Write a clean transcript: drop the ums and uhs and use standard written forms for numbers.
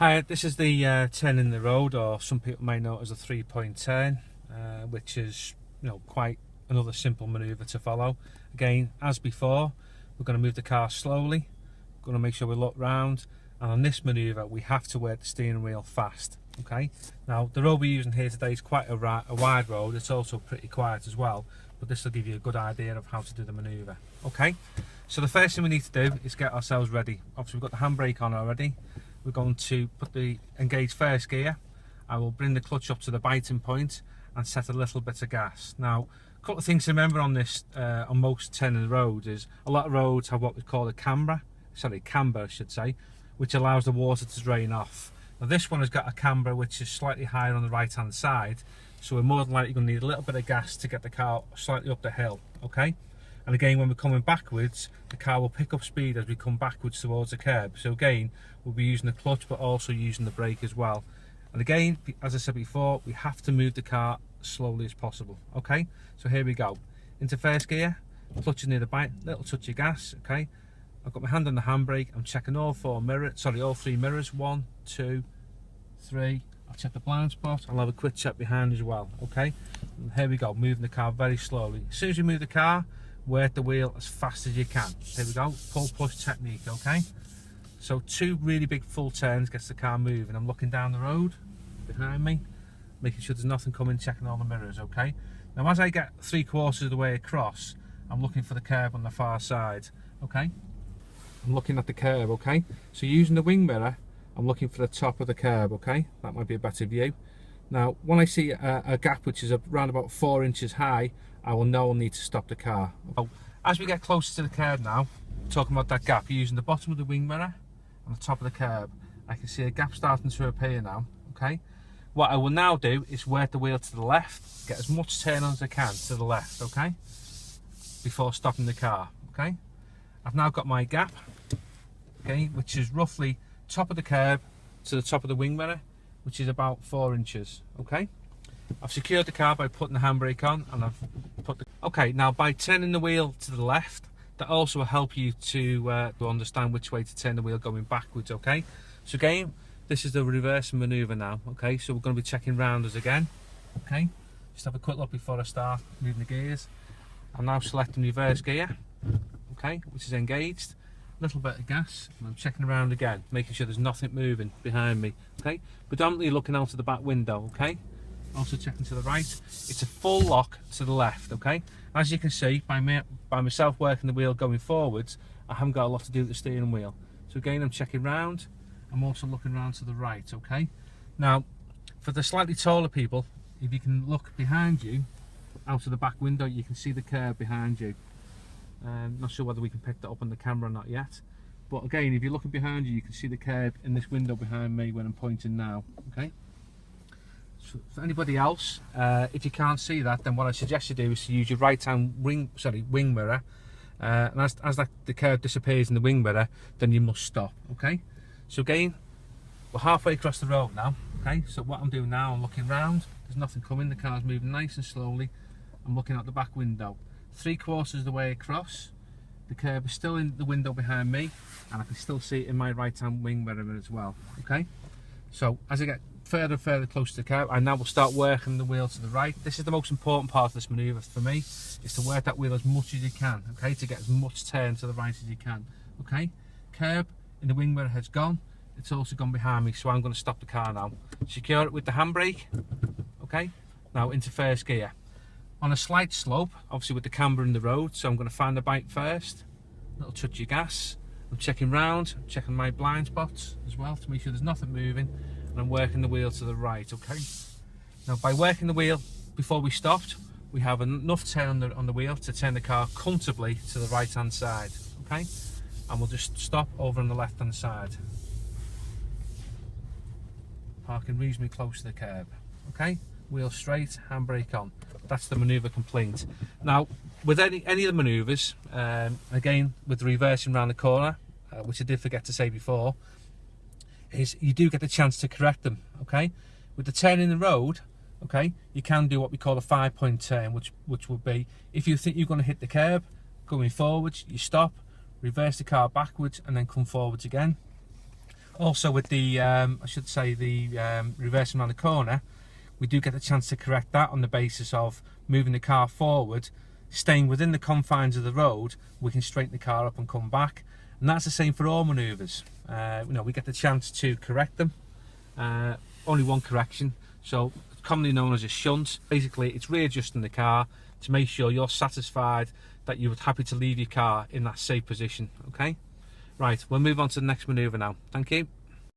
Hi, this is the turn in the road, or some people may know it as a 3-point turn, which is quite another simple manoeuvre to follow. Again, as before, we're going to move the car slowly, we're going to make sure we look round, and on this manoeuvre we have to work the steering wheel fast. Okay, now the road we're using here today is quite a wide road. It's also pretty quiet as well, but this will give you a good idea of how to do the manoeuvre. Okay, so the first thing we need to do is get ourselves ready. Obviously we've got the handbrake on already. We're going to put the engage first gear. I will bring the clutch up to the biting point and set a little bit of gas. Now, a couple of things to remember on this, on most turning roads, is a lot of roads have what we call a camber, I should say, which allows the water to drain off. Now this one has got a camber which is slightly higher on the right hand side, so we're more than likely going to need a little bit of gas to get the car slightly up the hill. Okay, and again, when we're coming backwards, the car will pick up speed as we come backwards towards the curb. So again, we'll be using the clutch but also using the brake as well. And again, as I said before, we have to move the car slowly as possible. Okay, so here we go. Into first gear, clutch is near the bite, little touch of gas. Okay, I've got my hand on the handbrake. I'm checking all three mirrors. 1, 2, 3. I'll check the blind spot. I'll have a quick check behind as well. Okay, and here we go, moving the car very slowly. As soon as you move the car, work the wheel as fast as you can. Here we go, pull push technique. Okay, so 2 really big full turns gets the car moving. I'm looking down the road behind me, making sure there's nothing coming, checking all the mirrors. Okay, now as I get 3/4 of the way across, I'm looking for the curb on the far side. Okay, I'm looking at the curb. Okay, so using the wing mirror, I'm looking for the top of the curb. Okay, that might be a better view. Now when I see a gap which is around about 4 inches high, I will know I'll need to stop the car. As we get closer to the curb now, talking about that gap, using the bottom of the wing mirror and the top of the curb, I can see a gap starting to appear now. Okay, what I will now do is work the wheel to the left, get as much turn on as I can to the left. Okay, before stopping the car. Okay, I've now got my gap, okay, which is roughly top of the curb to the top of the wing mirror, which is about 4 inches. Okay, I've secured the car by putting the handbrake on, and I've put the... Okay, now by turning the wheel to the left, that also will help you to understand which way to turn the wheel going backwards. Okay, so again, this is the reverse manoeuvre now. Okay, so we're going to be checking rounders again. Okay, just have a quick look before I start moving the gears. I'm now selecting reverse gear, okay, which is engaged. Little bit of gas, and I'm checking around again, making sure there's nothing moving behind me. Okay, predominantly looking out of the back window. Okay, also checking to the right. It's a full lock to the left. Okay, as you can see by myself working the wheel going forwards, I haven't got a lot to do with the steering wheel. So again, I'm checking round. I'm also looking round to the right. Okay, now for the slightly taller people, if you can look behind you out of the back window, you can see the curb behind you. Not sure whether we can pick that up on the camera or not yet, but again, if you're looking behind you, you can see the curb in this window behind me when I'm pointing now. Okay, so for anybody else, if you can't see that, then what I suggest you do is to use your right hand wing mirror, and as the curb disappears in the wing mirror, then you must stop. Okay, so again, we're halfway across the road now. Okay, so what I'm doing now, I'm looking round, there's nothing coming, the car's moving nice and slowly. I'm looking out the back window. 3/4 of the way across, the curb is still in the window behind me, and I can still see it in my right hand wing mirror as well. Okay, so as I get further and further close to the curb, I now will start working the wheel to the right. This is the most important part of this manoeuvre for me, is to work that wheel as much as you can. Okay, to get as much turn to the right as you can. Okay, curb in the wing mirror has gone, it's also gone behind me, so I'm going to stop the car now. Secure it with the handbrake. Okay, now into first gear. On a slight slope, obviously with the camber in the road, so I'm going to find the bike first. Little touch of gas. I'm checking round, checking my blind spots as well to make sure there's nothing moving, and I'm working the wheel to the right. Okay. Now by working the wheel before we stopped, we have enough turn on the wheel to turn the car comfortably to the right hand side. Okay, and we'll just stop over on the left hand side, parking reasonably close to the curb. Okay, wheel straight, handbrake on. That's the manoeuvre complete. Now, with any of the manoeuvres, again, with the reversing around the corner, which I did forget to say before, is you do get the chance to correct them. Okay, with the turn in the road, okay, you can do what we call a 5-point turn, which would be, if you think you're going to hit the curb going forwards, you stop, reverse the car backwards, and then come forwards again. Also with the, I should say, the reversing around the corner, we do get the chance to correct that on the basis of moving the car forward, staying within the confines of the road. We can straighten the car up and come back, and that's the same for all manoeuvres. We get the chance to correct them. Only one correction, so commonly known as a shunt. Basically, it's readjusting the car to make sure you're satisfied that you're happy to leave your car in that safe position. Okay, right, we'll move on to the next manoeuvre now. Thank you.